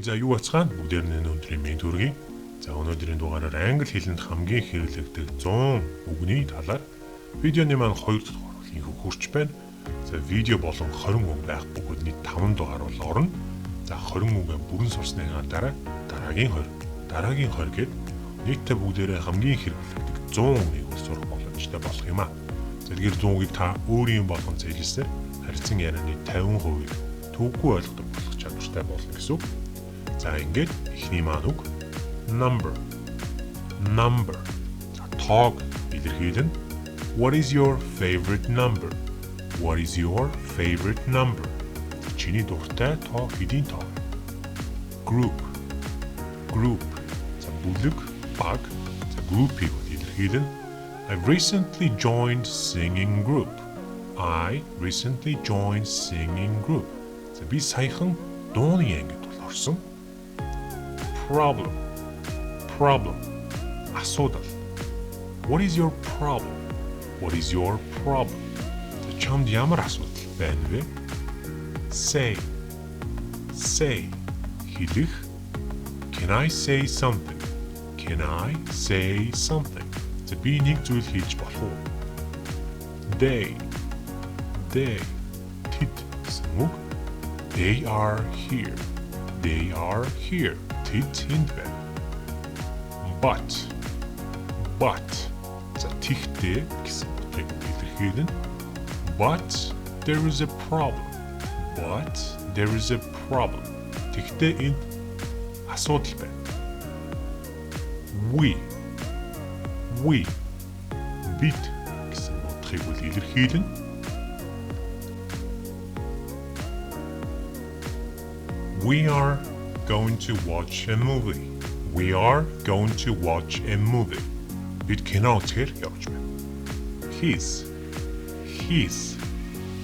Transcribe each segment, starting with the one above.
За юу бацгаана? Бүгдээр нь өнөөдрийн мэд хүргэе. За өнөөдрийн дугаараар англи хэлэнд хамгийн хэрэглэгдэх 100 үгний талаар видеоны маань 2 дахь хурлын хурж байна. За видео болон 20 үг байх бөгөөд нийт 5 дугаар бол орно. За 20 үгээ бүрэн сурсныхаа дараа дараагийн 20 гээд нийтдээ бүгдээрээ хамгийн хэрэглэгдэх 100 үгийг сурах боломжтой болох юм аа. За тэгэхээр 100 үгийг та өөрийн болгон зээлсээр харилцан ярианы 50% түүхгүй ойлгодог болох чадвартай болно гэсэн үг. За ингээд эхний маань үг number. За тоог илэрхийлнэ. What is your favorite number? What is your favorite number? Чиний дуртай тоо хэдийн тоо? Group. За бүлэг, баг. За group-ийг илэрхийлнэ. I've recently joined singing group. I recently joined singing group. За би саяхан дууны ангид орсон. Problem. Асуудал. What is your problem? What is your problem? За чамд ямар асуудал байна вэ? Say. Хэлэх. Can I say something? Can I say something? За би нэг зүйл хийж болох уу? They. Тэд гэсэн үг. They are here. Тэд энд байна. But. За тэгтээ гэсэн утгыг илэрхийлнэ. But there is a problem. Тэгтээ энд асуудал байна. We. Бид гэсэн утгыг илэрхийлнэ. We are going to watch a movie. Бид кино үзэхээр явж байна. His.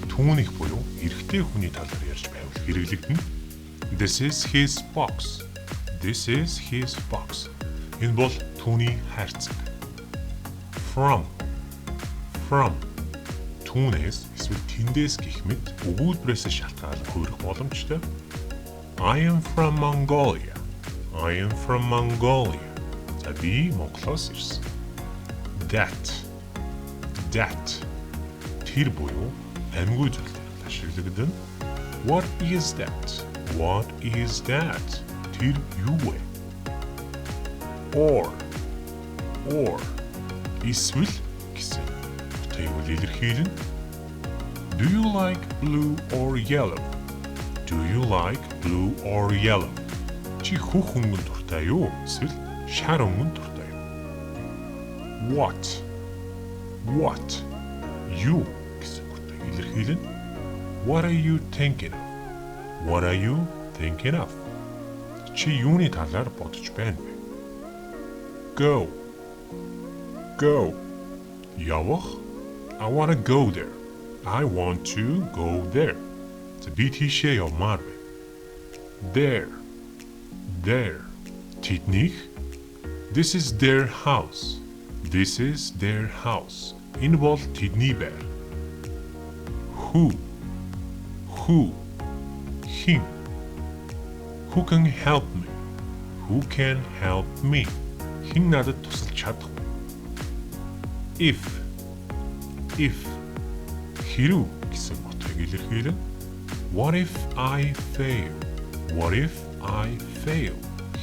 Түүних буюу эрэгтэй хүний талаар ярьж байвал хэрэглэгдэнэ. This is his box. Энэ бол түүний хайрцаг. From. Түүнээс эсвэл тэндээс гэх мэт өгүүлбэрээс шалтгаалan хувирах боломжтой. I am from Mongolia. За би Монголоос ирсэн. That. Тэр буюу амьгүй зүйлээр ашиглагдана. What is that? Тэр юу вэ? Or эсвэл гэсэн утгыг илэрхийлнэ. Do you like blue or yellow? Чи хөх өнгөн дуртай юу? Эсвэл шар өнгөн дуртай юу? What? Юу гэсэн утгыг илэрхийлнэ. What are you thinking of? Чи юуны талаар бодож байна вэ? Go. Явах. I want to go there. I want to go there. За би тийшээ явмаар байна. There. Тэднийх. This is their house. Энэ бол тэдний байр. Who? Хин. Who can help me? Хин надад тусалж чадах вэ? If. Хэрв гэсэн утгыг илэрхийлнэ. What if I fail?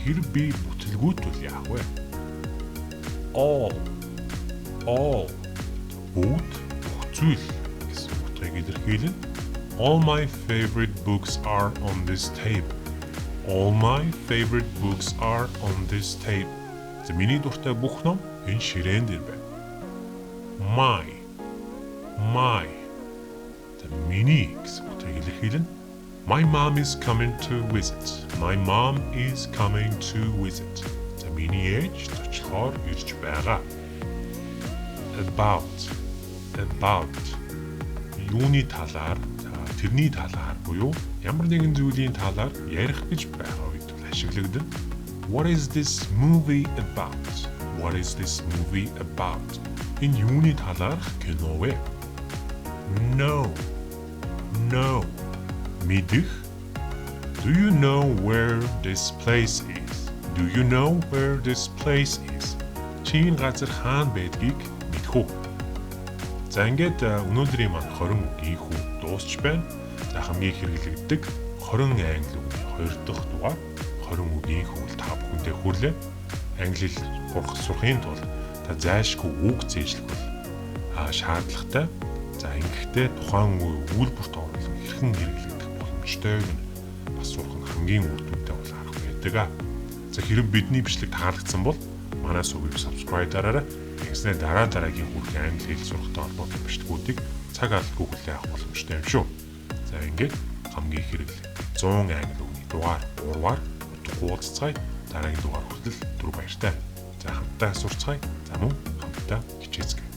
Хэрв би бүтлгүүтвэл яах вэ? All. Бүх зүйл гэсэн утгыг илэрхийлнэ. All my favorite books are on this table. За миний дуртай бүх ном энэ ширээн дээр байна. My. За миний гэсэн утгыг илэрхийлнэ. My mom is coming to visit. За миний ээж очихоор ирж байгаа. About. Юуны талаар, тэрний талаар буюу ямар нэгэн зүйлийн талаар ярих гэж байгаа үед ашиглагдана. What is this movie about? Энэ юуны талаарх кино вэ? No. Мэдэх. Do you know where this place is? Do you know where this place is? Чи энэ газар хаана байдгийг мэдэх үү? За ингээд өнөөдрийн маань 20 үгийн хүү дуусч байна. За хамгийн хэрэглэгддэг 20 англи үгийн 2 дахь дугаар 20 үгийн хөвөл та бүхэндээ хүрлээ. Англи хэл сурахын тулд та зайлшгүй үг зээжлэх бол шаардлагатай. За ингэхдээ тухайн үйлдвэрт оруулан хэрхэн хэрэглэгдэх боломжтойг нь бас сурах нь хамгийн үр дүнтэй бол арга байдаг. За хэрэг бидний бичлэг таалагдсан бол манай сувгийг subscribe дараарай. Тэгснээр дараагийн хүрхэн англи хэл сурахтай холбоотой бичлэгүүдийг цаг алдалгүй хүлээн авах боломжтой юм шүү. За ингээд хамгийн хэрэглэгддэг 100 англи үгний дугаар 3-аар хуудацгаая. Дараагийн дугаар хүртэл түр баяртай. За хамтдаа сурцгаая. За мөн хамтдаа хичээцгээе.